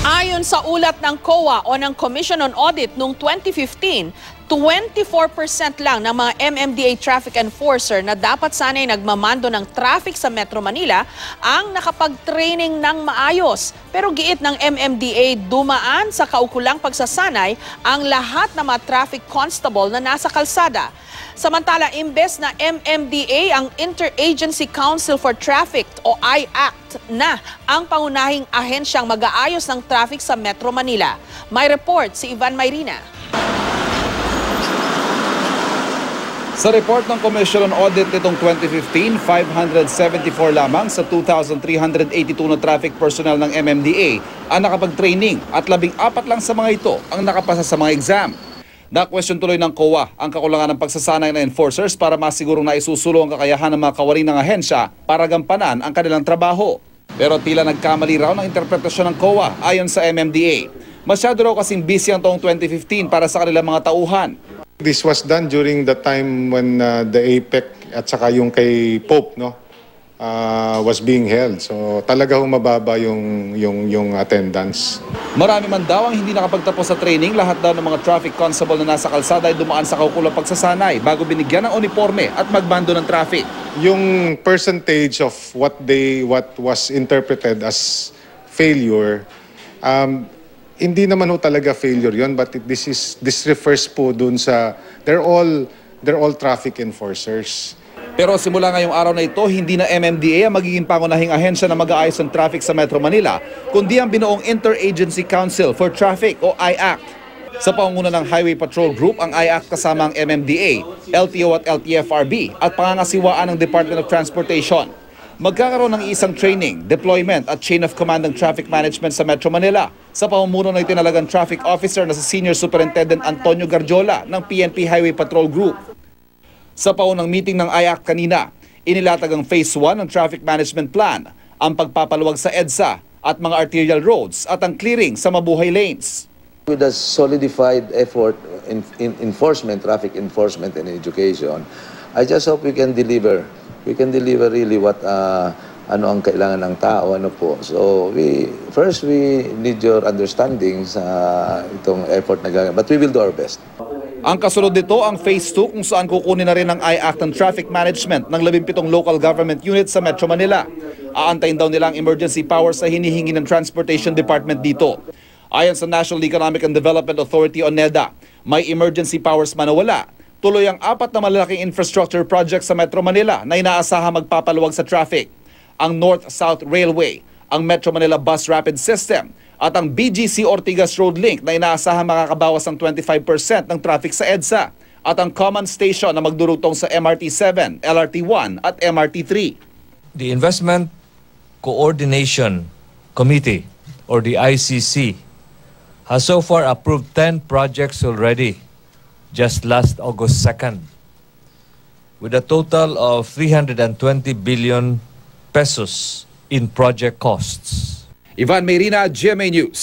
Ayon sa ulat ng COA o ng Commission on Audit noong 2015, 24% lang ng mga MMDA traffic enforcer na dapat sanay nagmamando ng traffic sa Metro Manila ang nakapag-training ng maayos. Pero giit ng MMDA, dumaan sa kaukulang pagsasanay ang lahat ng mga traffic constable na nasa kalsada. Samantala, imbes na MMDA ang Interagency Council for Traffic o IACT na ang pangunahing ahensyang mag-aayos ng traffic sa Metro Manila. May report si Ivan Mayrina. Sa report ng Commission on Audit nitong 2015, 574 lamang sa 2,382 na traffic personnel ng MMDA ang nakapag-training at 14 lang sa mga ito ang nakapasa sa mga exam. Na-question tuloy ng COA ang kakulangan ng pagsasanay ng enforcers para masigurong na isusulo ang kakayahan ng mga kawani ng ahensya para gampanan ang kanilang trabaho. Pero tila nagkamali raw ng interpretasyon ng COA ayon sa MMDA. Masyado raw kasing busy ang taong 2015 para sa kanilang mga tauhan. This was done during the time when the APEC at saka yung kay Pope was being held. So talaga mababa yung attendance. Marami man daw ang hindi nakapagtapos sa training, lahat daw ng mga traffic constable na nasa kalsada ay dumaan sa kaukulang pagsasanay bago binigyan ng uniforme at magbando ng traffic. Yung percentage of what was interpreted as failure, hindi naman ho talaga failure yon, but this refers po dun sa they're all traffic enforcers. Pero simula ngayong araw na ito, hindi na MMDA ang magiging pangunahing ahensya na mag-aayos ng traffic sa Metro Manila, kundi ang binuong Interagency Council for Traffic o IACT. Sa pangunguna ng Highway Patrol Group, ang IACT kasama ang MMDA, LTO at LTFRB at pangangasiwaan ng Department of Transportation. Magkakaroon ng isang training, deployment at chain of command ng traffic management sa Metro Manila sa pamumuno ng itinalagang traffic officer na si Senior Superintendent Antonio Garjola ng PNP Highway Patrol Group. Sa paunang meeting ng IACT kanina, inilatag ang Phase 1 ng Traffic Management Plan, ang pagpapaluwag sa EDSA at mga arterial roads at ang clearing sa mabuhay lanes. With a solidified effort in enforcement, traffic enforcement and education, I just hope we can deliver. We can deliver really what ano ang kailangan ng tao, ano po. So we need your understanding sa itong effort na gagawin, but we will do our best. Ang kasunod nito ang Phase 2 kung saan kukunin na rin ng IACT ang traffic management ng 17 local government units sa Metro Manila. Aantayin daw nila ang emergency powers na hinihingi ng Transportation Department dito. Ayon sa National Economic and Development Authority o NEDA, may emergency powers man o wala, tuloy ang 4 na malalaking infrastructure projects sa Metro Manila na inaasahan magpapaluwag sa traffic. Ang North-South Railway, ang Metro Manila Bus Rapid System, at ang BGC Ortigas Road Link na inaasahan makakabawas ng 25% ng traffic sa EDSA, at ang Common Station na magdurugtong sa MRT-7, LRT-1 at MRT-3. The Investment Coordination Committee, or the ICC, has so far approved 10 projects already, just last August 2nd, with a total of 320 billion pesos in project costs. Ivan Mayrina, GMA News.